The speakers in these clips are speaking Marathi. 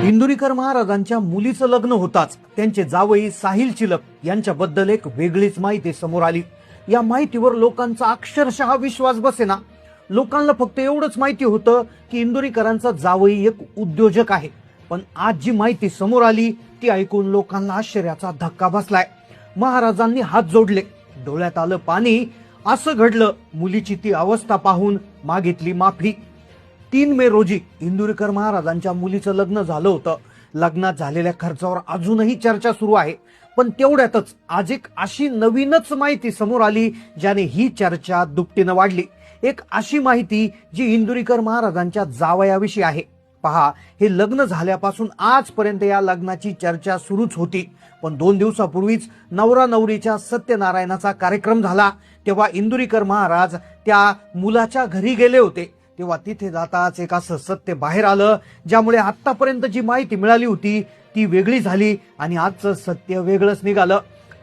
इंदुरीकर महाराजांच्या मुलीचं लग्न होताच त्यांचे जावई साहिल चिलप यांच्याबद्दल एक वेगळीच माहिती समोर आली। या माहितीवर लोकांचा अक्षरशः विश्वास बसेना। लोकांना फक्त एवढंच माहिती होतं की इंदुरीकरांचा जावई एक उद्योजक आहे, पण आज जी माहिती समोर आली ती ऐकून लोकांना आश्चर्याचा धक्का बसलाय। महाराजांनी हात जोडले, डोळ्यात आलं पाणी। असं घडलं, मुलीची ती अवस्था पाहून मागितली माफी। 3 मे रोजी इंदुरीकर महाराजांच्या मुलीचं लग्न झालं होतं। लग्नात झालेल्या खर्चावर अजूनही चर्चा सुरू आहे, पण तेवढ्यातच आज एक अशी नवीनच माहिती समोर आली ज्याने ही चर्चा दुपटीनं वाढली। एक अशी माहिती जी इंदुरीकर महाराजांच्या जावयाविषयी आहे। पहा, हे लग्न झाल्यापासून आजपर्यंत या लग्नाची चर्चा सुरूच होती, पण 2 दिवसापूर्वीच नवरा नवरीच्या सत्यनारायणाचा कार्यक्रम झाला। तेव्हा इंदुरीकर महाराज त्या मुलाच्या घरी गेले होते। तेव्हा तिथे जाताच एक असं सत्य बाहेर आलं, ज्यामुळे आतापर्यंत जी माहिती मिळाली होती ती वेगळी झाली आणि आजचं सत्य वेगळंच निघालं।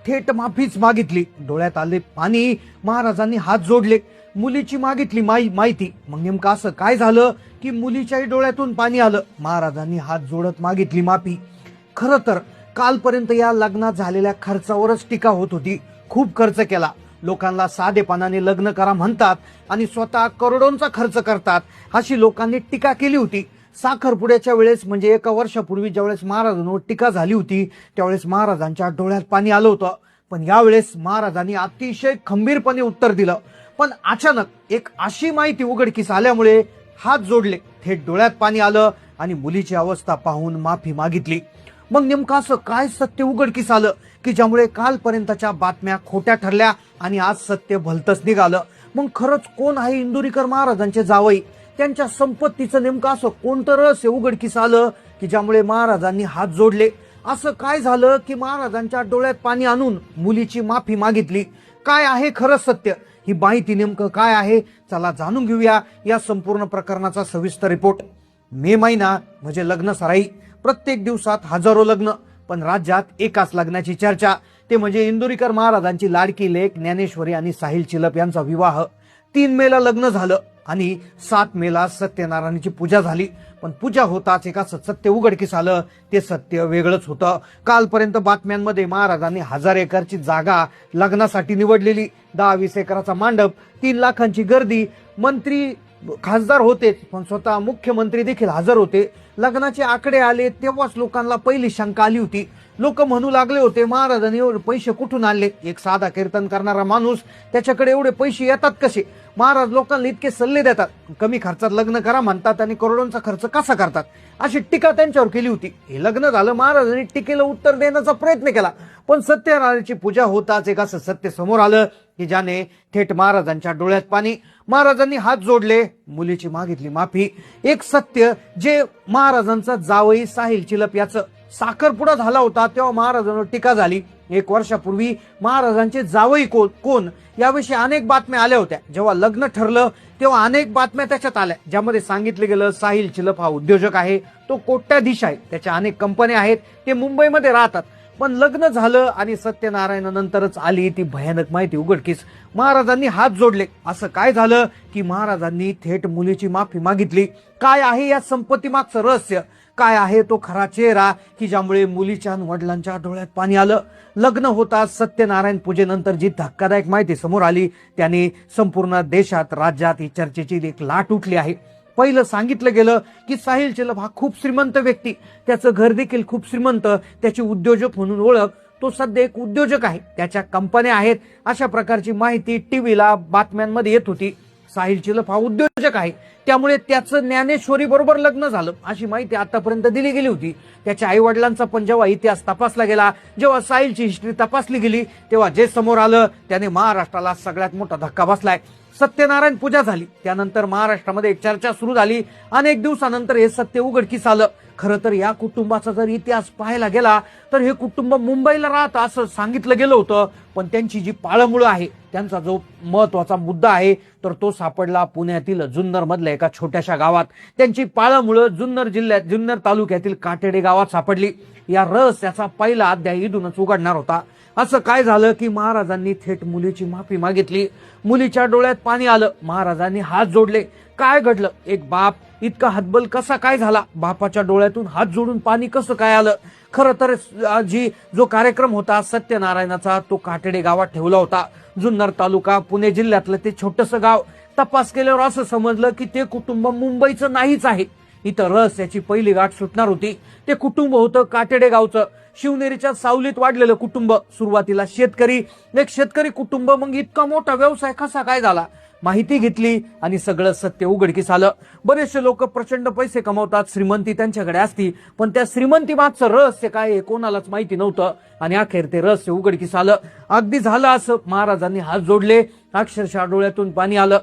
थेट माफीच मागितली, डोळ्यात आले पाणी। महाराजांनी हात जोडले, मुलीची मागितली माहिती। मग नेमकं असं काय झालं की मुलीच्याही डोळ्यातून पाणी आलं। महाराजांनी हात जोडत मागितली माफी। खरं तर कालपर्यंत या लग्नात झालेल्या खर्चावरच टीका होत होती। खूप खर्च केला, लोकांना साधेपणाने लग्न करा म्हणतात आणि स्वतः करोडोंचा खर्च करतात, अशी लोकांनी टीका केली होती। साखरपुड्याच्या वेळेस म्हणजे 1 वर्षापूर्वी ज्यावेळेस महाराजांवर टीका झाली होती त्यावेळेस महाराजांच्या डोळ्यात पाणी आलं होतं, पण यावेळेस महाराजांनी अतिशय खंबीरपणे उत्तर दिलं। पण अचानक एक अशी माहिती उघडकीस आल्यामुळे हात जोडले, थेट डोळ्यात पाणी आलं आणि मुलीची अवस्था पाहून माफी मागितली। मग नेमकं असं काय सत्य उघडकीस आलं की ज्यामुळे कालपर्यंतच्या बातम्या खोट्या ठरल्या आणि आज सत्य भलतंच निघालं। मग खरंच कोण आहे इंदुरीकर महाराजांचे जावई? त्यांच्या संपत्तीचं नेमकं असं कोणतं रहस्य उघडकीस आलं की ज्यामुळे महाराजांनी हात जोडले? असं काय झालं की महाराजांच्या डोळ्यात पाणी आणून मुलीची माफी मागितली? काय आहे खरं सत्य? ही माहिती नेमकं काय आहे, चला जाणून घेऊया या संपूर्ण प्रकरणाचा सविस्तर रिपोर्ट। मे महिना म्हणजे लग्न सराई। प्रत्येक दिवसात हजारो लग्न, पण राज्यात एकाच लग्नाची चर्चा, ते म्हणजे इंदुरीकर महाराजांची लाडकी लेक ज्ञानेश्वरी आणि साहिल चिलप यांचा विवाह। 3 मेला लग्न झालं आणि 7 मेला सत्यनारायणाची पूजा झाली। पण पूजा होताच एक असं सत्य उघडकीस आलं, ते सत्य वेगळंच होतं। कालपर्यंत बातम्यांमध्ये महाराजांनी 1000 एकरची जागा लग्नासाठी निवडलेली, 10-20 एकराचा मांडप, 3 लाखांची गर्दी, मंत्री खासदार होते पण स्वतः मुख्यमंत्री देखील हजर होते। लग्नाचे आकडे आले तेव्हाच लोकांना पहिली शंका आली होती। लोक म्हणू लागले होते, महाराजांनी एवढे पैसे कुठून आणले? एक साधा कीर्तन करणारा माणूस, त्याच्याकडे एवढे पैसे येतात कसे? महाराज लोकांना इतके सल्ले देतात, कमी खर्चात लग्न करा म्हणतात आणि करोडोंचा खर्च कसा करतात, अशी टीका त्यांच्यावर केली होती। हे लग्न झालं, महाराजांनी टीकेला उत्तर देण्याचा प्रयत्न केला, पण सत्यनारायणाची पूजा होताच एक असं सत्य समोर आलं की ज्याने थेट महाराजांच्या डोळ्यात पाणी। महाराजांनी हात जोडले, मुलीची मागितली माफी। एक सत्य जे महाराजांचा जावई साहिल चिलप याचं साखरपुडा झाला होता तेव्हा महाराजांवर टीका झाली। 1 वर्षापूर्वी महाराजांचे जावई कोण याविषयी अनेक बातम्या आल्या होत्या। जेव्हा लग्न ठरलं तेव्हा अनेक बातम्या त्याच्यात आल्या, ज्यामध्ये सांगितलं गेलं साहिल चिलप हा उद्योजक आहे, तो कोट्याधीश आहे, त्याच्या अनेक कंपन्या आहेत, ते मुंबईमध्ये राहतात। पण लग्न झालं आणि सत्यनारायणानंतरच आली ती भयानक माहिती उघडकीस। महाराजांनी हात जोडले, असं काय झालं की महाराजांनी थेट मुलीची माफी मागितली? काय आहे या संपत्ती मागचं रहस्य? काय आहे तो खरा चेहरा की ज्यामुळे मुलीच्या वडिलांच्या डोळ्यात पाणी आलं? लग्न होता सत्यनारायण पूजेनंतर जी धक्कादायक माहिती समोर आली त्याने संपूर्ण देशात राज्यात ही चर्चेची एक लाट उठली आहे। पहिलं सांगितलं गेलं की साहिल चिलप हा खूप श्रीमंत व्यक्ती, त्याचं घर देखील खूप श्रीमंत, त्याची उद्योजक म्हणून ओळख, तो सध्या एक उद्योजक आहे, त्याच्या कंपन्या आहेत, अशा प्रकारची माहिती टीव्हीला बातम्यांमध्ये येत होती। साहिल चिलप हा उद्योजक आहे, त्यामुळे त्याचं ज्ञानेश्वरी बरोबर लग्न झालं अशी माहिती आतापर्यंत दिली गेली होती। त्याच्या आई वडिलांचा पण जेव्हा इतिहास तपासला गेला, जेव्हा साहिलची हिस्ट्री तपासली गेली, तेव्हा जे समोर आलं त्याने महाराष्ट्राला सगळ्यात मोठा धक्का बसलाय। सत्यनारायण पूजा झाली, त्यानंतर महाराष्ट्रामध्ये एक चर्चा सुरू झाली। अनेक दिवसानंतर हे सत्य उघडकीस आलं। खरं तर या कुटुंबाचा जर इतिहास पाहायला गेला तर हे कुटुंब मुंबईला राहतं असं सांगितलं गेलं होतं, पण त्यांची जी पाळंमुळं आहे, त्यांचा जो महत्वाचा मुद्दा आहे तर तो सापडला पुण्यातील जुन्नर मधल्या एका छोट्याशा गावात। त्यांची पाळंमुळं जुन्नर तालुक्यातील काटेडे गावात सापडली। या रहस्याचा पहिला अध्याय इथूनच उघडणार होता। असं काय झालं की महाराजांनी थेट मुलीची माफी मागितली, मुलीच्या डोळ्यात पाणी आलं, महाराजांनी हात जोडले, काय घडलं, एक बाप इतका हतबल कसा काय झाला, बापाच्या डोळ्यातून हात जोडून पाणी कसं काय आलं. खरं तर जो कार्यक्रम होता सत्यनारायणाचा तो काटेडे गावात ठेवला होता. जुन्नर तालुका पुणे जिल्ह्यातलं ते छोटंसं गाव. तपास केल्यावर असं समजलं की ते कुटुंब मुंबईचं नाहीच आहे. इथं रहस्याची पहिली गाठ सुटणार होती. ते कुटुंब होतं काटेडे गावचं. शिवनेरीच्या सावलीत वाढलेलं कुटुंब. सुरुवातीला शेतकरी, एक शेतकरी कुटुंब, मग इतका मोठा व्यवसाय कसा काय झाला. माहिती घेतली आणि सगळं सत्य उघडकीस आलं. बरेचसे लोक प्रचंड पैसे कमवतात, श्रीमंती त्यांच्याकडे असती, पण त्या श्रीमंती मागचं रहस्य काय हे कोणालाच माहिती नव्हतं. आणि अखेर ते रहस्य उघडकीस आलं. अगदी झालं असं, महाराजांनी हात जोडले, अक्षरशः डोळ्यातून पाणी आलं.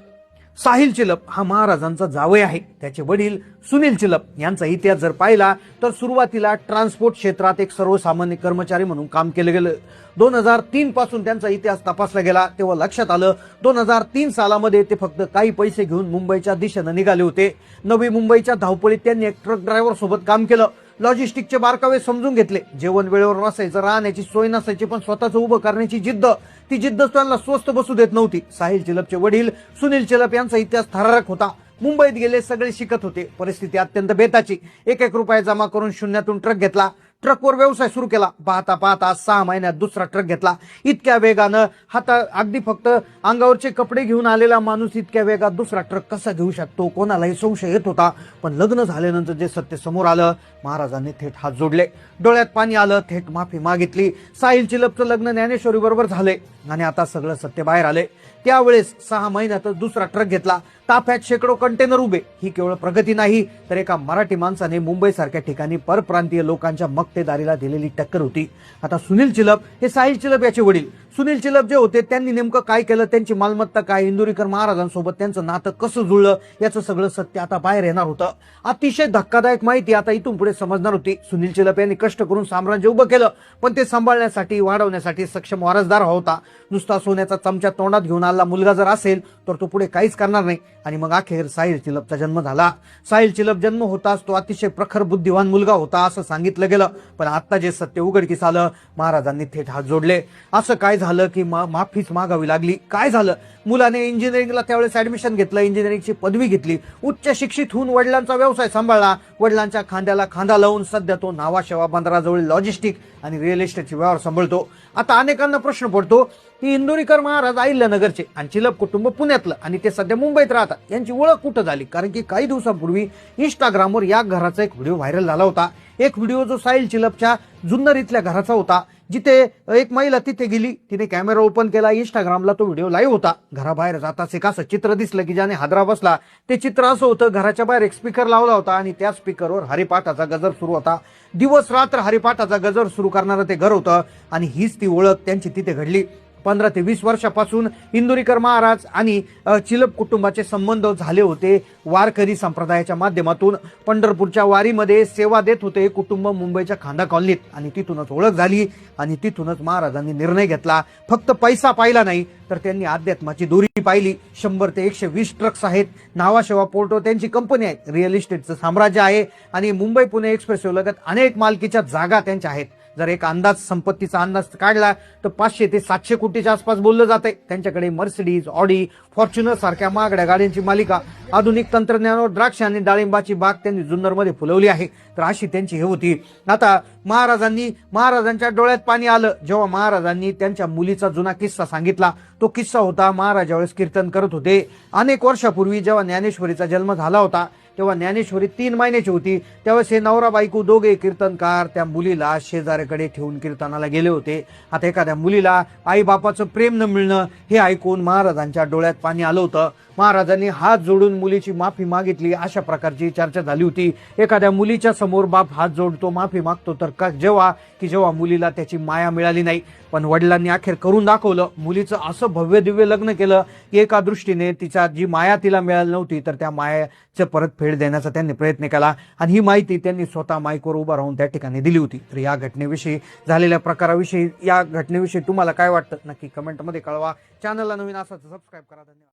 साहिल चिलप हा महाराजांचा जावई आहे. त्याचे वडील सुनील चिलप यांचा इतिहास जर पाहिला तर सुरुवातीला ट्रान्सपोर्ट क्षेत्रात एक सर्वसामान्य कर्मचारी म्हणून काम केलं गेलं. 2003 पासून त्यांचा इतिहास तपासला गेला तेव्हा लक्षात आलं 2003 सालामध्ये ते फक्त काही पैसे घेऊन मुंबईच्या दिशेनं निघाले होते. नवी मुंबईच्या धावपळीत त्यांनी एक ट्रक ड्रायव्हर सोबत काम केलं. लॉजिस्टिकचे बारकावे समजून घेतले. जेवण वेळेवर नसायचं, राहण्याची सोय नसायची, पण स्वतःच उभं करण्याची जिद्द, ती जिद्द त्यांना स्वस्त बसू देत नव्हती. साहिल चिलपचे वडील सुनील चिलप यांचा इतिहास थरारक होता. मुंबईत गेले, सगळे शिकत होते. परिस्थिती अत्यंत बेताची. 1-1 रुपये जमा करून शून्यातून ट्रक घेतला. ट्रकवर व्यवसाय सुरू केला. पाहता पाहता 6 महिन्यात दुसरा ट्रक घेतला. इतक्या वेगानं अगदी फक्त अंगावरचे कपडे घेऊन आलेला माणूस इतक्या वेगात दुसरा ट्रक कसा घेऊ शकतो, कोणालाही संशय येत होता. पण लग्न झाल्यानंतर जे सत्य समोर आलं, महाराजांनी थेट हात जोडले, डोळ्यात पाणी आलं, थेट माफी मागितली. साहिल चिलपचं लग्न ज्ञानेश्वरी बरोबर झाले आणि आता सगळं सत्य बाहेर आले. त्यावेळेस 6 महिन्यातच दुसरा ट्रक घेतला. ताफ्यात शेकडो कंटेनर उभे. ही केवळ प्रगती नाही, तर एका मराठी माणसाने मुंबईसारख्या ठिकाणी परप्रांतीय लोकांच्या मक्तेदारीला दिलेली टक्कर होती. आता सुनील चिलप हे साहिल चिलप याचे वडील. सुनील चिलप जे होते त्यांनी नेमकं काय केलं, त्यांची मालमत्ता काय, इंदुरीकर महाराजांसोबत त्यांचं नातं कसं जुळलं, याचं सगळं सत्य आता बाहेर येणार होतं. अतिशय धक्कादायक माहिती आता इथून पुढे समजणार होती. सुनील चिलप यांनी कष्ट करून साम्राज्य उभं केलं, पण ते सांभाळण्यासाठी, वाढवण्यासाठी सक्षम वारसदार होता. नुसता सोन्याचा चमचा तोंडात घेऊन आलेला मुलगा जर असेल तर तो पुढे काहीच करणार नाही. आणि मग अखेर साहिल चिलपचा जन्म झाला. साहिल चिलप जन्म होताच तो अतिशय प्रखर बुद्धिवान मुलगा होता असं सांगितलं गेलं. पण आता जे सत्य उघडकीस आलं, महाराजांनी थेट हात जोडले. असं काय झालं की माफीच मागावी लागली. काय झालं, मुलाने इंजिनिअरिंगला त्यावेळेस ऍडमिशन घेतलं, इंजिनिअरिंगची पदवी घेतली, उच्च शिक्षित होऊन वडिलांचा व्यवसाय सांभाळला. वडिलांच्या खांद्याला खांदा लावून सध्या तो नावाशेवा बंदराजवळ लॉजिस्टिक आणि रिअल इस्टेटचे व्यवहार सांभाळतो. आता अनेकांना प्रश्न पडतो की इंदुरीकर महाराज अहिल्यानगरचे आणि चिलप कुटुंब पुण्यातलं आणि ते सध्या मुंबईत राहतात, यांची ओळख कुठं झाली. कारण की काही दिवसांपूर्वी इंस्टाग्रामवर या घराचा एक व्हिडिओ व्हायरल झाला होता. एक व्हिडिओ जो साहिल चिलपच्या जुन्नर इथल्या घराचा होता, जिथे एक महिला तिथे गेली, तिने कॅमेरा ओपन केला, इंस्टाग्रामला तो व्हिडिओ लाईव्ह होता. घराबाहेर जाताच एक असं चित्र दिसलं की ज्याने हादरा बसला. ते चित्र असं होतं, घराच्या बाहेर एक स्पीकर लावला होता आणि त्या स्पीकरवर हरिपाठाचा गजर सुरू होता. दिवस रात्र हरिपाठाचा गजर सुरू करणारं ते घर होतं आणि हीच ती ओळख त्यांची तिथे घडली. 15 ते 20 वर्षापासून इंदुरीकर महाराज आणि चिलप कुटुंबाचे संबंध झाले होते. वारकरी संप्रदायाच्या माध्यमातून पंढरपूरच्या वारीमध्ये सेवा देत होते कुटुंब मुंबईच्या खांदा कॉलनीत. आणि तिथूनच ओळख झाली आणि तिथूनच महाराजांनी निर्णय घेतला. फक्त पैसा पाहिला नाही, तर त्यांनी अध्यात्माची दोरी पाहिली. 100 ते 120 ट्रक्स आहेत. नावाशेवा पोर्टो त्यांची कंपनी आहे. रिअल इस्टेटचं साम्राज्य आहे आणि मुंबई पुणे एक्सप्रेसवे लगत अनेक मालकीच्या जागा त्यांच्या आहेत. जर एक अंदाज संपत्तीचा अंदाज काढला तर 500 ते 700 कोटीच्या आसपास बोललं जाते. त्यांच्याकडे मर्सिडीज, ऑडी, फॉर्च्युनर सारख्या महागड्या गाड्यांची मालिका, आधुनिक तंत्रज्ञानावर द्राक्ष आणि डाळिंबाची बाग त्यांनी जुन्नरमध्ये फुलवली आहे. तर अशी त्यांची हे होती. आता महाराजांच्या डोळ्यात पाणी आलं जेव्हा महाराजांनी त्यांच्या मुलीचा जुना किस्सा सांगितला. तो किस्सा होता, महाराज ज्यावेळेस कीर्तन करत होते अनेक वर्षापूर्वी, जेव्हा ज्ञानेश्वरीचा जन्म झाला होता तेव्हा ज्ञानेश्वरी 3 महिन्याची होती. त्यावेळेस हे नवरा बायको दोघे कीर्तनकार त्या मुलीला शेजाऱ्याकडे ठेवून कीर्तनाला गेले होते. आता एखाद्या मुलीला आई बापाचं प्रेम न मिळणं हे ऐकून महाराजांच्या डोळ्यात पाणी आलं होतं. महाराजांनी हात जोडून मुलीची माफी मागितली. अशा प्रकारची चर्चा झाली होती. एखाद्या मुलीच्या समोर बाप हात जोडतो, माफी मागतो, तर जेव्हा मुलीला त्याची माया मिळाली नाही. पण वडिलांनी अखेर करून दाखवलं. मुलीचं असं भव्य दिव्य लग्न केलं की एका दृष्टीने तिचा जी माया तिला मिळाली नव्हती, तर त्या मायाचं परतफेड देण्याचा त्यांनी प्रयत्न केला. आणि ही माहिती त्यांनी स्वतः माईकवर उभा राहून त्या ठिकाणी दिली होती. तर या घटनेविषयी, झालेल्या प्रकाराविषयी, या घटनेविषयी तुम्हाला काय वाटतं नक्की कमेंटमध्ये कळवा. चॅनलला नवीन असाल तर सबस्क्राईब करा. धन्यवाद.